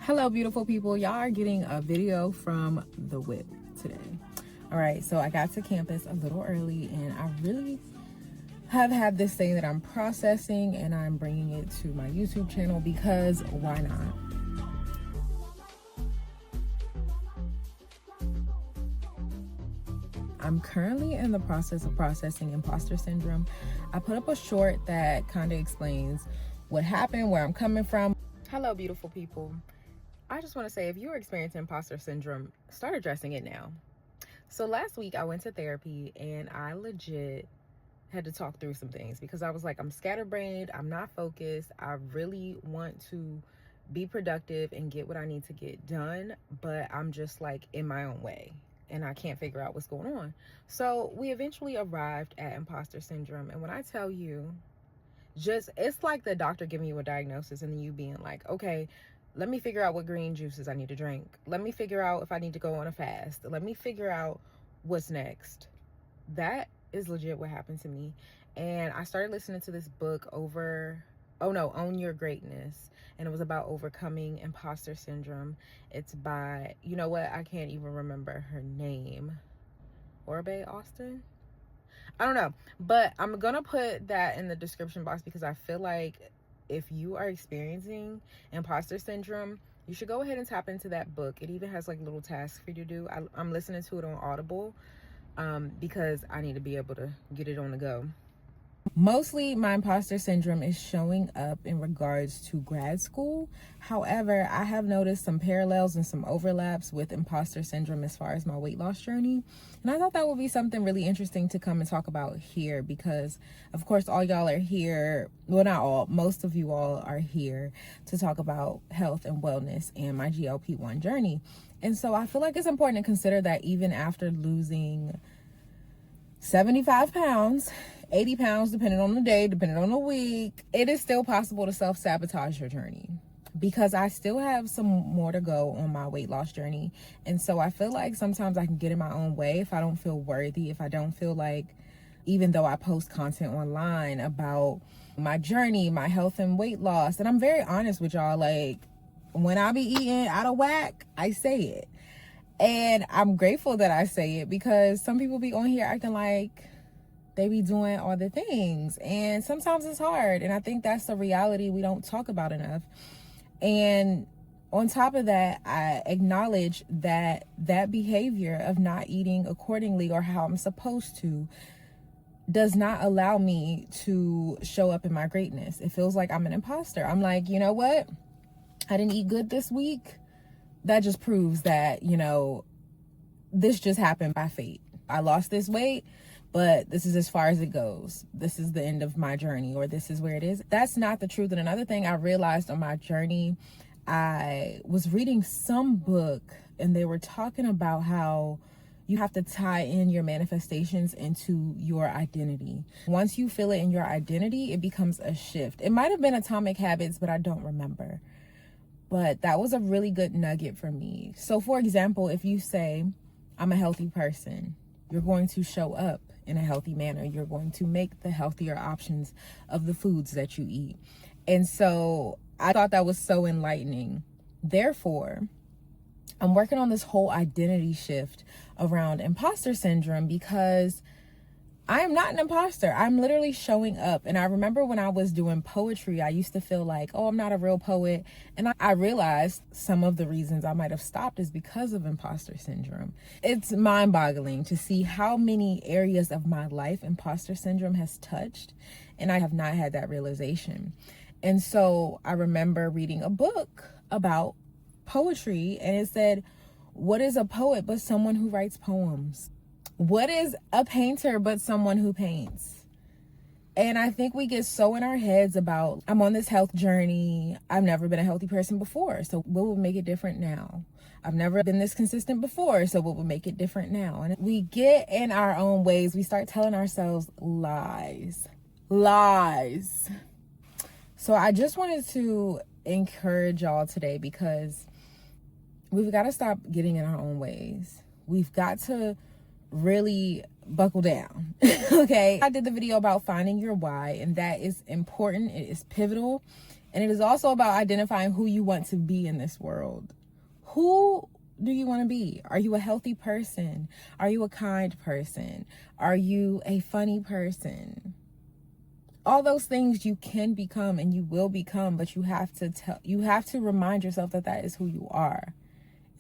Hello, beautiful people. Y'all are getting a video from the whip today. All right, so I got to campus a little early, and I really have had this thing that I'm processing, and I'm bringing it to my YouTube channel because why not? I'm currently in the process of processing imposter syndrome. I put up a short that kind of explains what happened, where I'm coming from. Hello, beautiful people. I just want to say, if you're experiencing imposter syndrome, start addressing it now. So last week I went to therapy, and I legit had to talk through some things because I was like, I'm scatterbrained, I'm not focused, I really want to be productive and get what I need to get done, but I'm just like in my own way and I can't figure out what's going on. So we eventually arrived at imposter syndrome, and when I tell you, it's like the doctor giving you a diagnosis and then you being like, okay, let me figure out what green juices I need to drink. Let me figure out if I need to go on a fast. Let me figure out what's next. That is legit what happened to me. And I started listening to this book Own Your Greatness. And it was about overcoming imposter syndrome. It's by, you know what? I can't even remember her name. Orbe Austin? I don't know. But I'm going to put that in the description box because I feel like if you are experiencing imposter syndrome, you should go ahead and tap into that book. It even has like little tasks for you to do. I'm listening to it on Audible because I need to be able to get it on the go. Mostly my imposter syndrome is showing up in regards to grad school. However, I have noticed some parallels and some overlaps with imposter syndrome as far as my weight loss journey. And I thought that would be something really interesting to come and talk about here because, of course, all y'all are here. Well, not all, most of you all are here to talk about health and wellness and my GLP-1 journey. And so I feel like it's important to consider that even after losing 75 pounds, 80 pounds, depending on the day, depending on the week, it is still possible to self-sabotage your journey because I still have some more to go on my weight loss journey. And so I feel like sometimes I can get in my own way if I don't feel worthy, if I don't feel like, even though I post content online about my journey, my health and weight loss, and I'm very honest with y'all, like when I be eating out of whack, I say it. And I'm grateful that I say it because some people be on here acting like they be doing all the things. And sometimes it's hard. And I think that's the reality we don't talk about enough. And on top of that, I acknowledge that that behavior of not eating accordingly or how I'm supposed to does not allow me to show up in my greatness. It feels like I'm an imposter. I'm like, you know what? I didn't eat good this week. That just proves that, this just happened by fate. I lost this weight, but this is as far as it goes. This is the end of my journey, or this is where it is. That's not the truth. And another thing I realized on my journey, I was reading some book and they were talking about how you have to tie in your manifestations into your identity. Once you feel it in your identity, it becomes a shift. It might have been Atomic Habits, but I don't remember. But that was a really good nugget for me. So for example, if you say, I'm a healthy person, you're going to show up in a healthy manner. You're going to make the healthier options of the foods that you eat. And so I thought that was so enlightening. Therefore, I'm working on this whole identity shift around imposter syndrome because I am not an imposter. I'm literally showing up. And I remember when I was doing poetry, I used to feel like, oh, I'm not a real poet. And I realized some of the reasons I might have stopped is because of imposter syndrome. It's mind-boggling to see how many areas of my life imposter syndrome has touched. And I have not had that realization. And so I remember reading a book about poetry, and it said, what is a poet but someone who writes poems? What is a painter but someone who paints? And I think we get so in our heads about, I'm on this health journey. I've never been a healthy person before. So what would make it different now? I've never been this consistent before. So what would make it different now? And we get in our own ways. We start telling ourselves lies. So I just wanted to encourage y'all today because we've got to stop getting in our own ways. We've got to really buckle down. Okay, I did the video about finding your why, and that is important. It is pivotal, And it is also about identifying who you want to be in this world. Who do you want to be? Are you a healthy person? Are you a kind person? Are you a funny person? All those things you can become and you will become, but you have to remind yourself that that is who you are.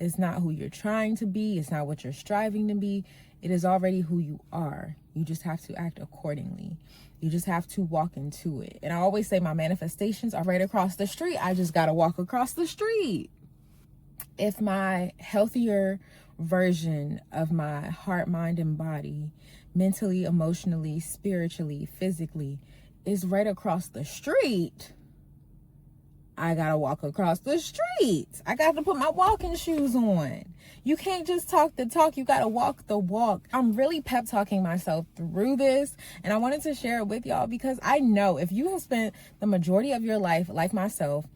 It's not who you're trying to be. It's not what you're striving to be. It is already who you are. You just have to act accordingly. You just have to walk into it. And I always say my manifestations are right across the street. I just got to walk across the street. If my healthier version of my heart, mind, and body, mentally, emotionally, spiritually, physically, is right across the street, I gotta walk across the street. I got to put my walking shoes on. You can't just talk the talk, you gotta walk the walk. I'm really pep talking myself through this, and I wanted to share it with y'all because I know if you have spent the majority of your life, like myself,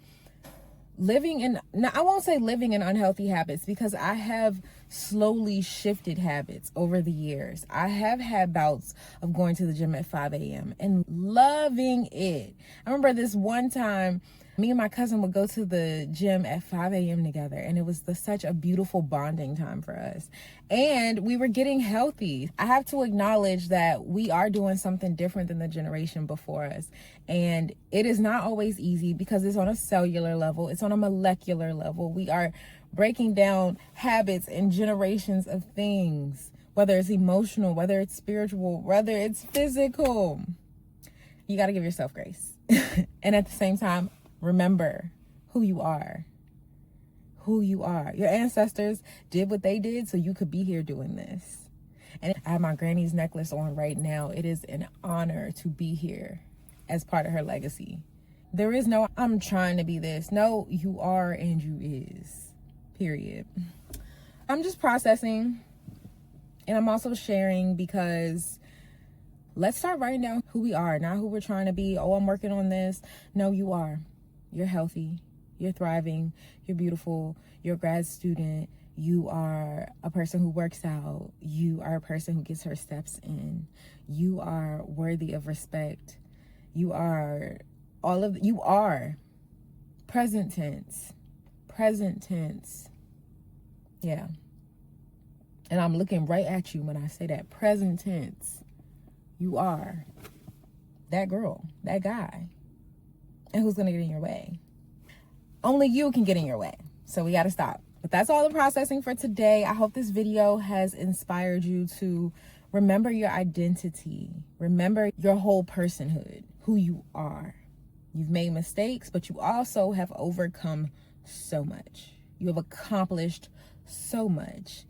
I won't say living in unhealthy habits, because I have slowly shifted habits over the years. I have had bouts of going to the gym at 5 a.m. and loving it. I remember this one time, me and my cousin would go to the gym at 5 a.m. together, and it was such a beautiful bonding time for us. And we were getting healthy. I have to acknowledge that we are doing something different than the generation before us. And it is not always easy because it's on a cellular level, it's on a molecular level. We are breaking down habits and generations of things, whether it's emotional, whether it's spiritual, whether it's physical. You got to give yourself grace. And at the same time, remember who you are. Who you are. Your ancestors did what they did so you could be here doing this. And I have my granny's necklace on right now. It is an honor to be here as part of her legacy. There is no, I'm trying to be this. No, you are and you is. Period. I'm just processing, and I'm also sharing because let's start writing down who we are, not who we're trying to be. Oh, I'm working on this. No, you are. You're healthy. You're thriving. You're beautiful. You're a grad student. You are a person who works out. You are a person who gets her steps in. You are worthy of respect. You are you are. Present tense. Present tense. Yeah. And I'm looking right at you when I say that. Present tense. You are that girl, that guy. And who's going to get in your way? Only you can get in your way. So we got to stop. But that's all the processing for today. I hope this video has inspired you to remember your identity. Remember your whole personhood, who you are. You've made mistakes, but you also have overcome so much. You have accomplished so much.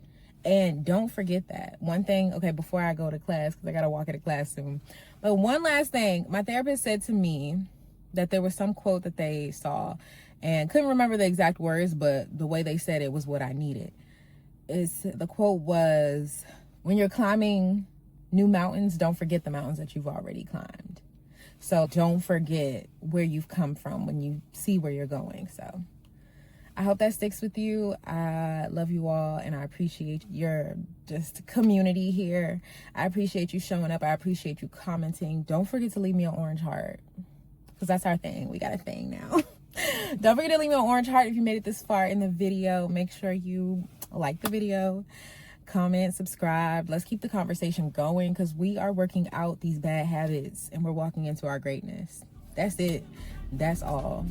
And don't forget that. One thing, okay, before I go to class, because I got to walk into class soon. But one last thing, my therapist said to me that there was some quote that they saw, and couldn't remember the exact words, but the way they said it was what I needed. The quote was, when you're climbing new mountains, don't forget the mountains that you've already climbed. So don't forget where you've come from when you see where you're going. So I hope that sticks with you. I love you all, and I appreciate your just community here. I appreciate you showing up. I appreciate you commenting. Don't forget to leave me an orange heart, because that's our thing. We got a thing now. Don't forget to leave me an orange heart if you made it this far in the video. Make sure you like the video, comment, subscribe. Let's keep the conversation going, because we are working out these bad habits and we're walking into our greatness. That's it. That's all.